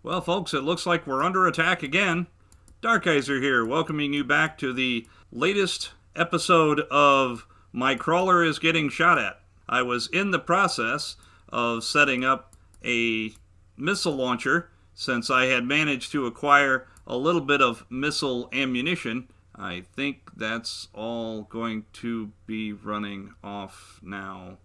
Well, folks, it looks like we're under attack again. Darkgeyser here, welcoming you back to the latest episode of My Crawler is Getting Shot At. I was in the process of setting up a missile launcher since I had managed to acquire a little bit of missile ammunition. I think that's all going to be running off now.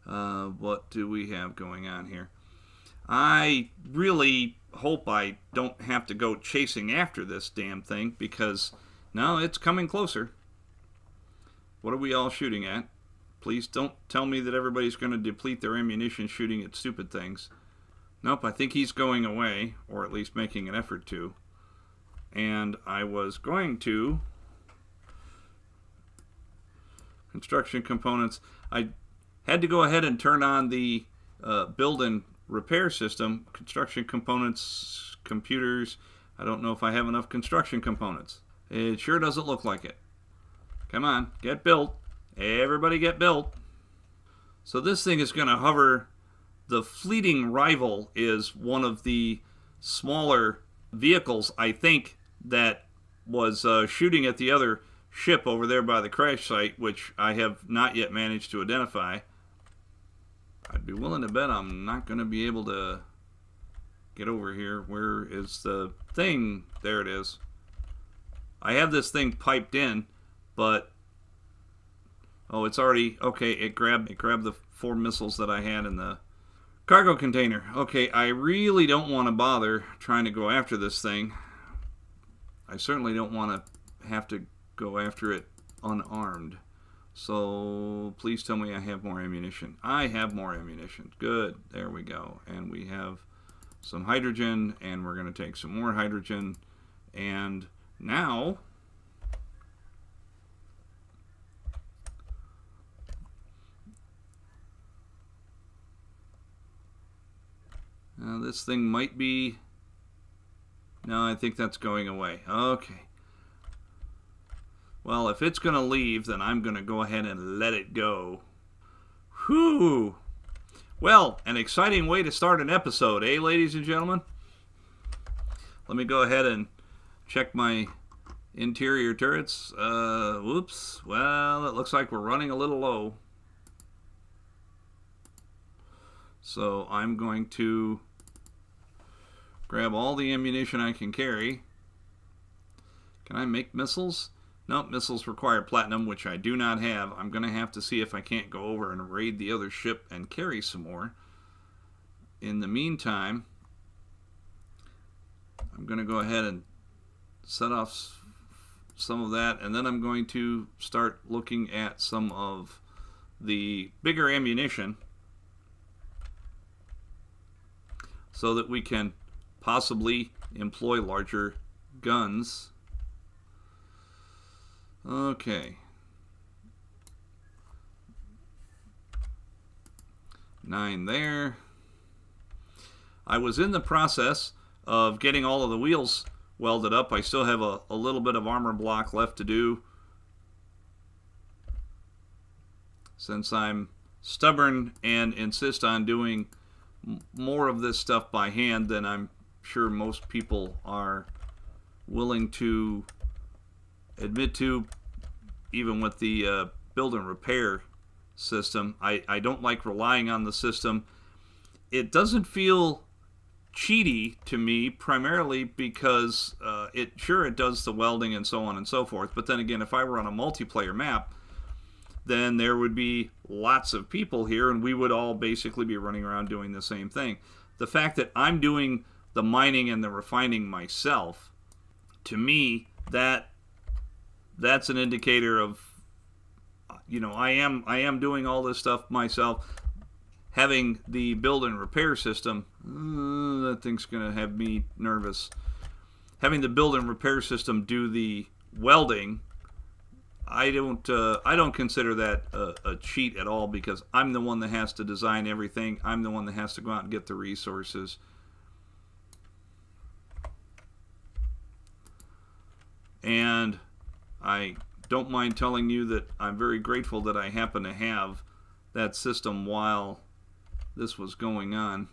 What do we have going on here? I really hope I don't have to go chasing after this damn thing because now it's coming closer. What are we all shooting at? Please don't tell me that everybody's going to deplete their ammunition shooting at stupid things. Nope, I think he's going away, or at least making an effort to. And I was going to... Construction components. I had to go ahead and turn on the build and repair system. Construction components, computers. I don't know if I have enough construction components. It sure doesn't look like it. Come on, get built. Everybody get built. So this thing is going to hover. The Fleeting Rival is one of the smaller vehicles, I think, that was shooting at the other ship over there by the crash site, which I have not yet managed to identify. I'd be willing to bet I'm not going to be able to get over here. Where is the thing? There it is. I have this thing piped in, but oh, it's already okay. It grabbed the 4 missiles that I had in the cargo container. Okay, I really don't want to bother trying to go after this thing. I certainly don't want to have to go after it unarmed. So please tell me I have more ammunition. I have more ammunition. Good. There we go. And we have some hydrogen, and we're going to take some more hydrogen. And now this thing might be... No, I think that's going away. Okay. Well, if it's going to leave, then I'm going to go ahead and let it go. Whew. Well, an exciting way to start an episode, eh, ladies and gentlemen? Let me go ahead and check my interior turrets. Whoops. Well, it looks like we're running a little low. So I'm going to grab all the ammunition I can carry. Can I make missiles? Nope, missiles require platinum, which I do not have. I'm going to have to see if I can't go over and raid the other ship and carry some more. In the meantime, I'm going to go ahead and set off some of that, and then I'm going to start looking at some of the bigger ammunition so that we can possibly employ larger guns. Okay. 9 there. I was in the process of getting all of the wheels welded up. I still have a little bit of armor block left to do, since I'm stubborn and insist on doing more of this stuff by hand than I'm sure most people are willing to admit to, even with the build and repair system. I don't like relying on the system. It doesn't feel cheaty to me, primarily because it does the welding and so on and so forth. But then again, if I were on a multiplayer map, then there would be lots of people here, and we would all basically be running around doing the same thing. The fact that I'm doing the mining and the refining myself, to me, that's an indicator of, I am doing all this stuff myself. Having the build and repair system, that thing's going to have me nervous. Having the build and repair system do the welding, I don't consider that a cheat at all, because I'm the one that has to design everything. I'm the one that has to go out and get the resources. And I don't mind telling you that I'm very grateful that I happen to have that system while this was going on.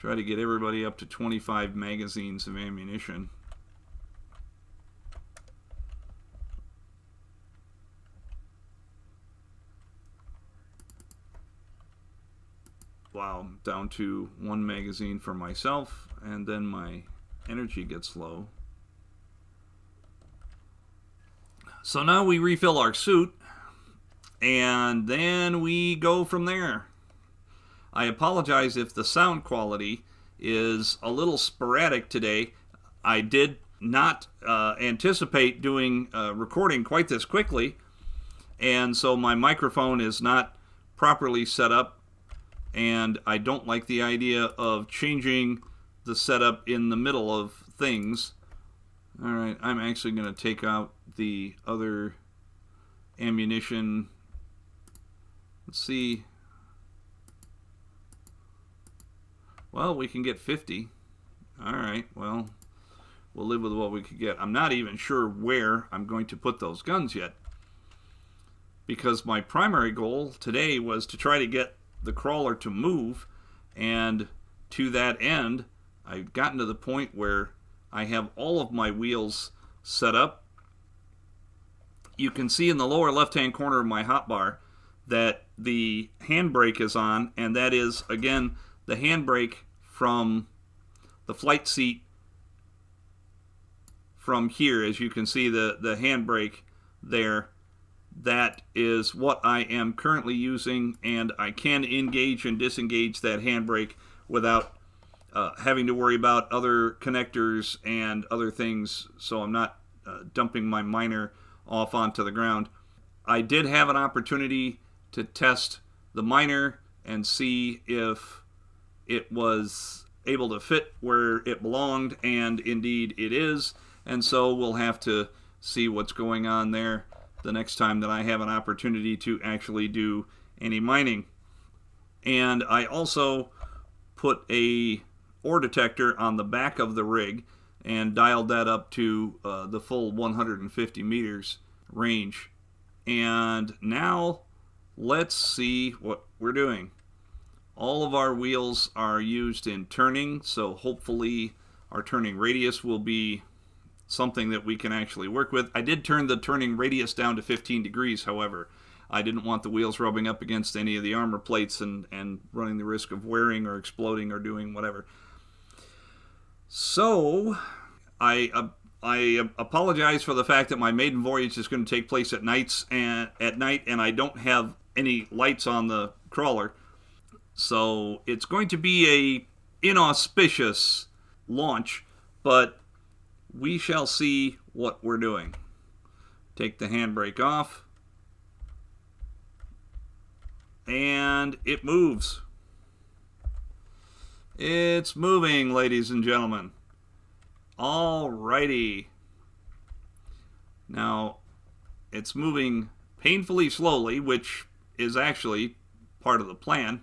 Try to get everybody up to 25 magazines of ammunition. Wow, down to 1 magazine for myself, and then my energy gets low. So now we refill our suit, and then we go from there. I apologize if the sound quality is a little sporadic today. I did not anticipate doing recording quite this quickly, and so my microphone is not properly set up, and I don't like the idea of changing the setup in the middle of things. Alright, I'm actually going to take out the other ammunition. Let's see. Well, we can get 50. Alright, well, we'll live with what we could get. I'm not even sure where I'm going to put those guns yet, because my primary goal today was to try to get the crawler to move, and to that end, I've gotten to the point where I have all of my wheels set up. You can see in the lower left-hand corner of my hotbar that the handbrake is on, and that is, again, the handbrake from the flight seat from here. As you can see, the handbrake there, that is what I am currently using, and I can engage and disengage that handbrake without having to worry about other connectors and other things, so I'm not dumping my miner off onto the ground. I did have an opportunity to test the miner and see if it was able to fit where it belonged, and indeed it is, and so we'll have to see what's going on there the next time that I have an opportunity to actually do any mining. And I also put a ore detector on the back of the rig and dialed that up to the full 150 meters range. And now let's see what we're doing. All of our wheels are used in turning, so hopefully our turning radius will be something that we can actually work with. I did turn the turning radius down to 15 degrees, however. I didn't want the wheels rubbing up against any of the armor plates and running the risk of wearing or exploding or doing whatever. So, I apologize for the fact that my maiden voyage is going to take place at night, and I don't have any lights on the crawler. So, it's going to be a inauspicious launch, but we shall see what we're doing. Take the handbrake off, and it moves. It's moving, ladies and gentlemen. Alrighty. Now, it's moving painfully slowly, which is actually part of the plan.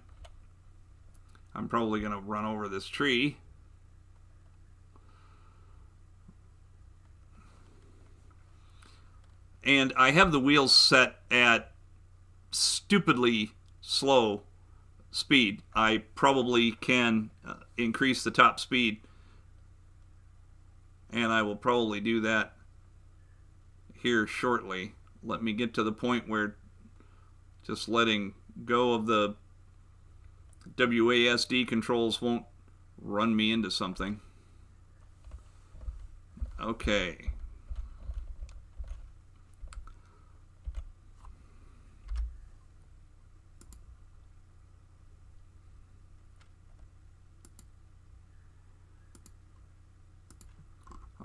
I'm probably going to run over this tree. And I have the wheels set at stupidly slow speed. I probably can increase the top speed, and I will probably do that here shortly. Let me get to the point where just letting go of the WASD controls won't run me into something. Okay.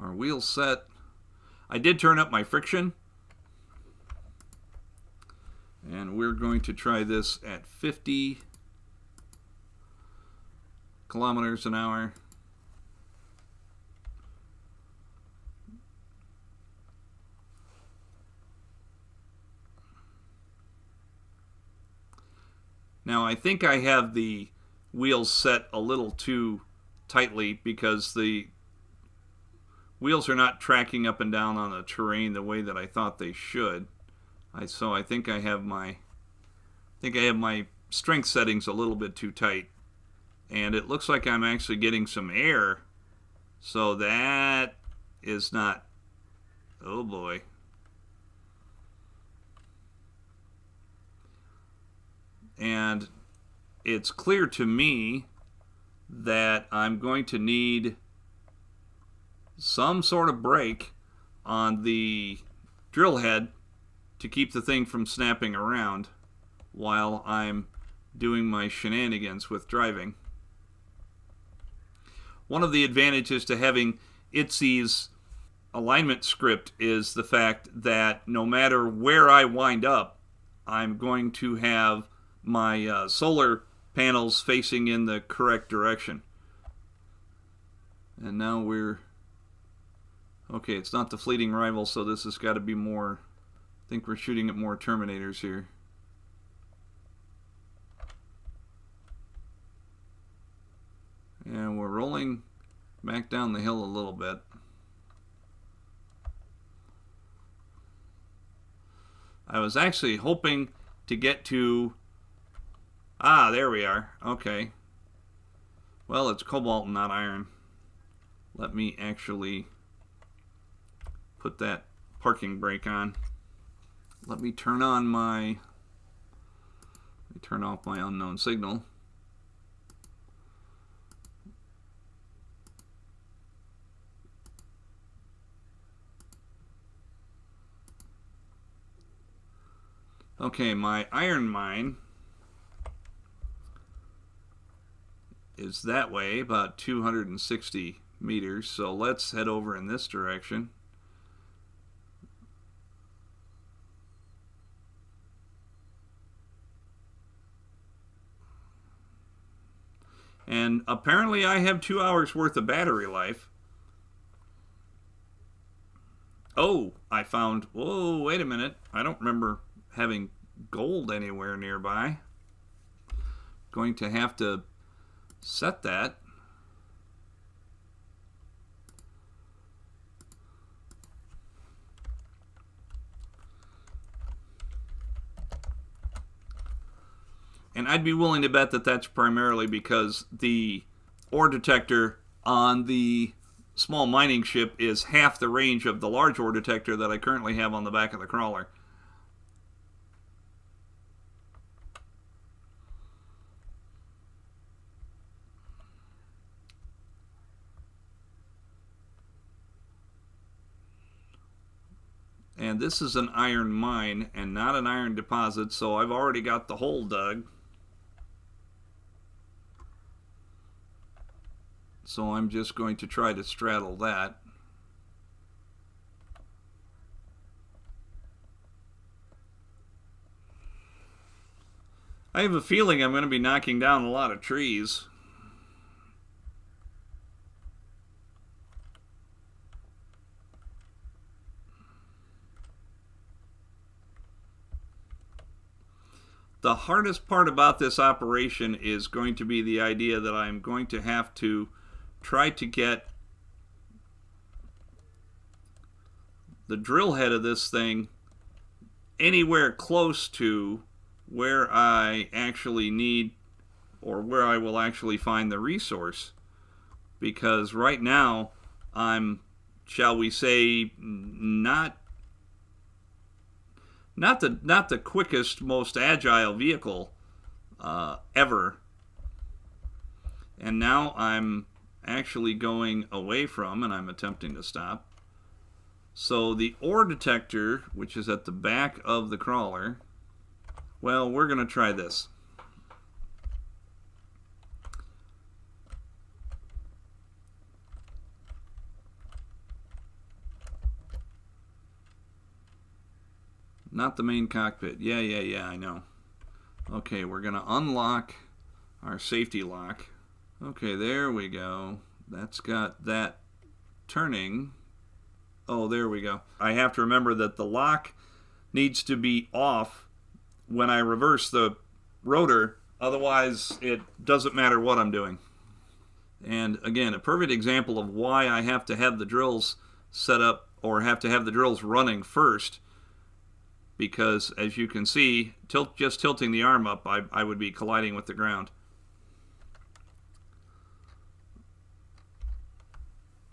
Our wheels set. I did turn up my friction, and we're going to try this at 50 kilometers an hour. Now I think I have the wheels set a little too tightly because the wheels are not tracking up and down on the terrain the way that I thought they should. So I think I have my strength settings a little bit too tight, and it looks like I'm actually getting some air. So that is not, oh boy. And it's clear to me that I'm going to need some sort of brake on the drill head to keep the thing from snapping around while I'm doing my shenanigans with driving. One of the advantages to having ITSE's alignment script is the fact that no matter where I wind up, I'm going to have my solar panels facing in the correct direction. And now we're... Okay, it's not the Fleeting Rival, so this has got to be more... I think we're shooting at more Terminators here. And we're rolling back down the hill a little bit. I was actually hoping to get to... Ah, there we are. Okay. Well, it's cobalt and not iron. Let me actually put that parking brake on. Let me turn on my... Let me turn off my unknown signal. Okay, my iron mine is that way, about 260 meters. So let's head over in this direction. And apparently I have 2 hours worth of battery life. Oh, I found... Whoa, wait a minute. I don't remember having gold anywhere nearby. Going to have to set that. And I'd be willing to bet that that's primarily because the ore detector on the small mining ship is half the range of the large ore detector that I currently have on the back of the crawler. And this is an iron mine and not an iron deposit, so I've already got the hole dug. So I'm just going to try to straddle that. I have a feeling I'm going to be knocking down a lot of trees. The hardest part about this operation is going to be the idea that I'm going to have to try to get the drill head of this thing anywhere close to where I actually need, or where I will actually find the resource. Because right now I'm, shall we say, not the quickest, most agile vehicle ever. And now I'm actually going away from, and I'm attempting to stop. So the ore detector, which is at the back of the crawler, well, we're going to try this. Not the main cockpit. Yeah, I know. Okay, we're going to unlock our safety lock. Okay, there we go. That's got that turning. Oh, there we go. I have to remember that the lock needs to be off when I reverse the rotor. Otherwise, it doesn't matter what I'm doing. And again, a perfect example of why I have to have the drills set up, or have to have the drills running first. Because, as you can see, just tilting the arm up, I would be colliding with the ground.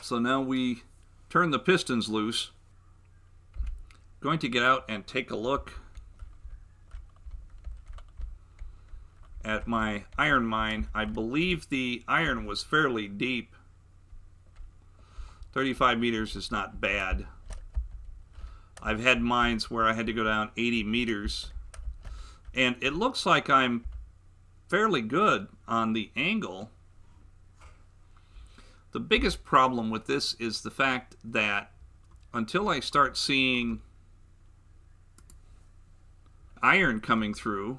So now we turn the pistons loose. Going to get out and take a look at my iron mine. I believe the iron was fairly deep. 35 meters is not bad. I've had mines where I had to go down 80 meters. And it looks like I'm fairly good on the angle. The biggest problem with this is the fact that until I start seeing iron coming through,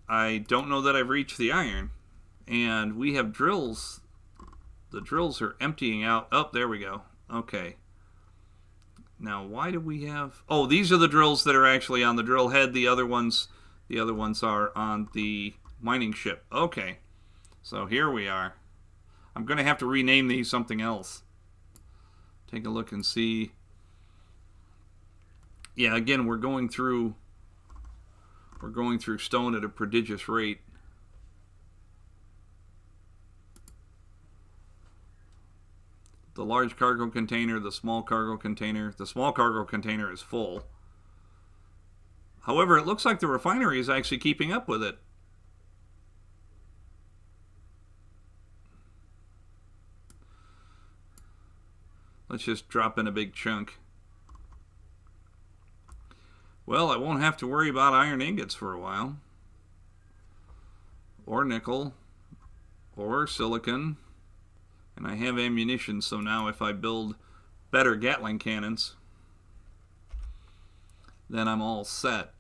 I don't know that I've reached the iron. And we have drills. The drills are emptying out. Oh, there we go. Okay. Now, why do we have... Oh, these are the drills that are actually on the drill head. The other ones are on the mining ship. Okay. So here we are. I'm going to have to rename these something else. Take a look and see. Yeah, again, we're going through stone at a prodigious rate. The large cargo container, the small cargo container. The small cargo container is full. However, it looks like the refinery is actually keeping up with it. Let's just drop in a big chunk. Well, I won't have to worry about iron ingots for a while. Or nickel. Or silicon. And I have ammunition, so now if I build better Gatling cannons, then I'm all set.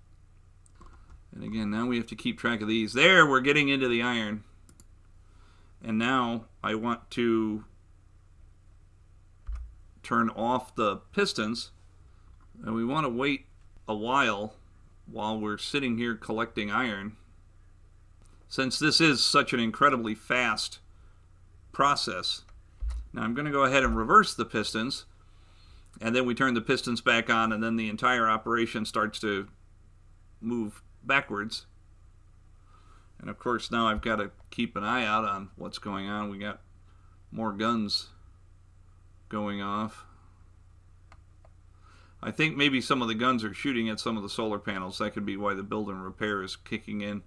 And again, now we have to keep track of these. There, we're getting into the iron. And now I want to turn off the pistons. And we want to wait a while we're sitting here collecting iron. Since this is such an incredibly fast process. Now I'm going to go ahead and reverse the pistons, and then we turn the pistons back on, and then the entire operation starts to move backwards. And of course now I've got to keep an eye out on what's going on. We got more guns going off. I think maybe some of the guns are shooting at some of the solar panels. That could be why the build and repair is kicking in.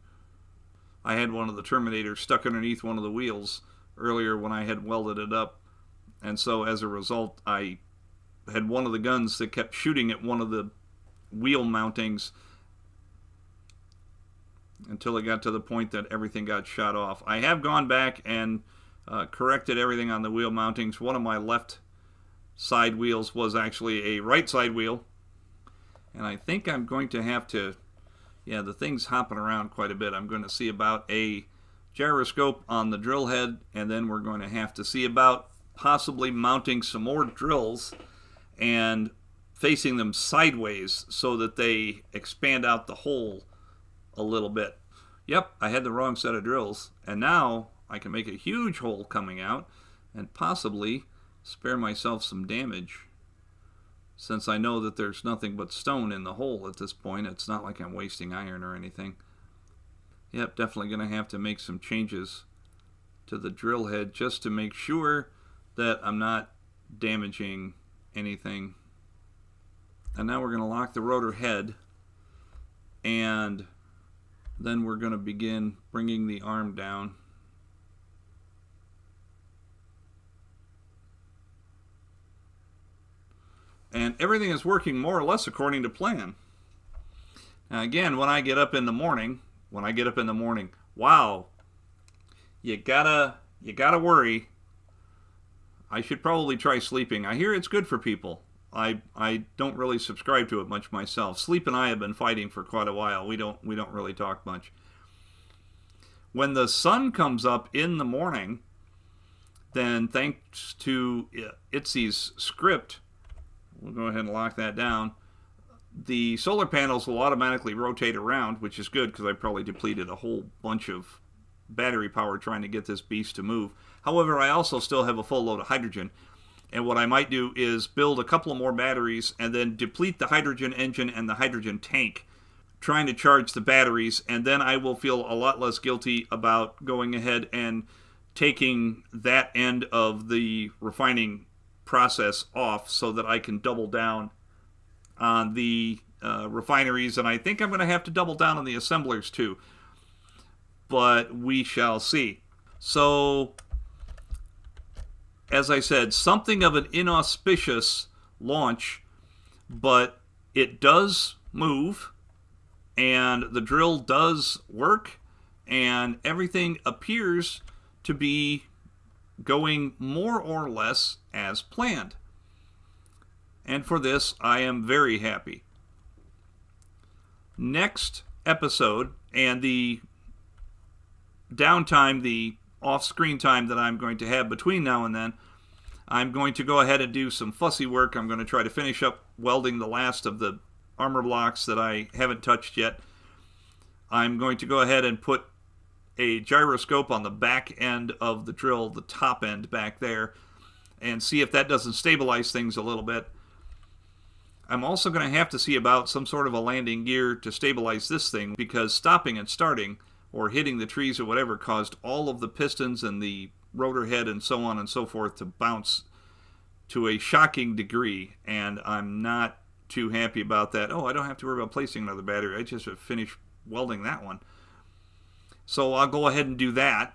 I had one of the Terminators stuck underneath one of the wheels earlier when I had welded it up, and so as a result I had one of the guns that kept shooting at one of the wheel mountings until it got to the point that everything got shot off. I have gone back and corrected everything on the wheel mountings. One of my left side wheels was actually a right side wheel, and I think I'm going to have to, yeah, the thing's hopping around quite a bit. I'm going to see about a gyroscope on the drill head, and then we're going to have to see about possibly mounting some more drills and facing them sideways so that they expand out the hole a little bit. Yep, I had the wrong set of drills, and now I can make a huge hole coming out and possibly spare myself some damage, since I know that there's nothing but stone in the hole at this point. It's not like I'm wasting iron or anything. Yep, definitely going to have to make some changes to the drill head just to make sure that I'm not damaging anything. And now we're going to lock the rotor head, and then we're going to begin bringing the arm down. And everything is working more or less according to plan. Now again, when I get up in the morning, wow, you gotta worry. I should probably try sleeping. I hear it's good for people. I don't really subscribe to it much myself. Sleep and I have been fighting for quite a while. We don't really talk much. When the sun comes up in the morning, then thanks to ITSY's script, we'll go ahead and lock that down. The solar panels will automatically rotate around, which is good because I probably depleted a whole bunch of battery power trying to get this beast to move. However, I also still have a full load of hydrogen. And what I might do is build a couple of more batteries and then deplete the hydrogen engine and the hydrogen tank, trying to charge the batteries, and then I will feel a lot less guilty about going ahead and taking that end of the refining process off so that I can double down on the refineries, and I think I'm going to have to double down on the assemblers too. But we shall see. So, as I said, something of an inauspicious launch, but it does move, and the drill does work, and everything appears to be going more or less as planned. And for this, I am very happy. Next episode, and the downtime, the off-screen time that I'm going to have between now and then, I'm going to go ahead and do some fussy work. I'm going to try to finish up welding the last of the armor blocks that I haven't touched yet. I'm going to go ahead and put a gyroscope on the back end of the drill, the top end back there, and see if that doesn't stabilize things a little bit. I'm also going to have to see about some sort of a landing gear to stabilize this thing, because stopping and starting or hitting the trees or whatever caused all of the pistons and the rotor head and so on and so forth to bounce to a shocking degree, and I'm not too happy about that. Oh, I don't have to worry about placing another battery. I just finished welding that one. So I'll go ahead and do that.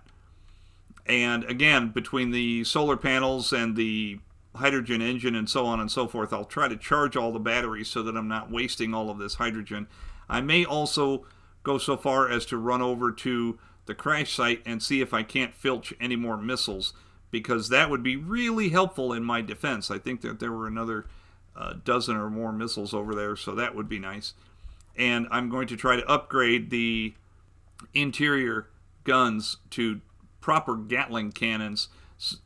And again, between the solar panels and the hydrogen engine and so on and so forth, I'll try to charge all the batteries so that I'm not wasting all of this hydrogen. I may also go so far as to run over to the crash site and see if I can't filch any more missiles, because that would be really helpful in my defense. I think that there were another dozen or more missiles over there, so that would be nice. And I'm going to try to upgrade the interior guns to proper Gatling cannons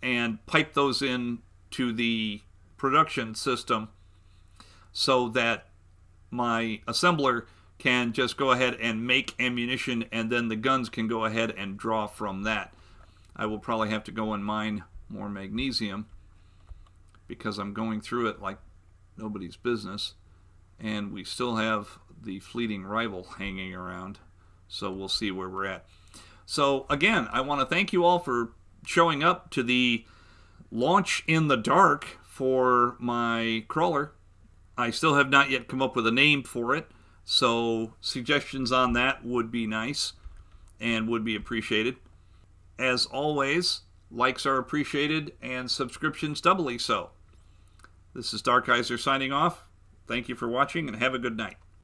and pipe those in to the production system so that my assembler can just go ahead and make ammunition, and then the guns can go ahead and draw from that. I will probably have to go and mine more magnesium, because I'm going through it like nobody's business, and we still have the fleeting rival hanging around, so we'll see where we're at. So again, I want to thank you all for showing up to the launch in the dark for my crawler. I still have not yet come up with a name for it, so suggestions on that would be nice and would be appreciated. As always, likes are appreciated and subscriptions doubly so. This is Darkeyzer signing off. Thank you for watching, and have a good night.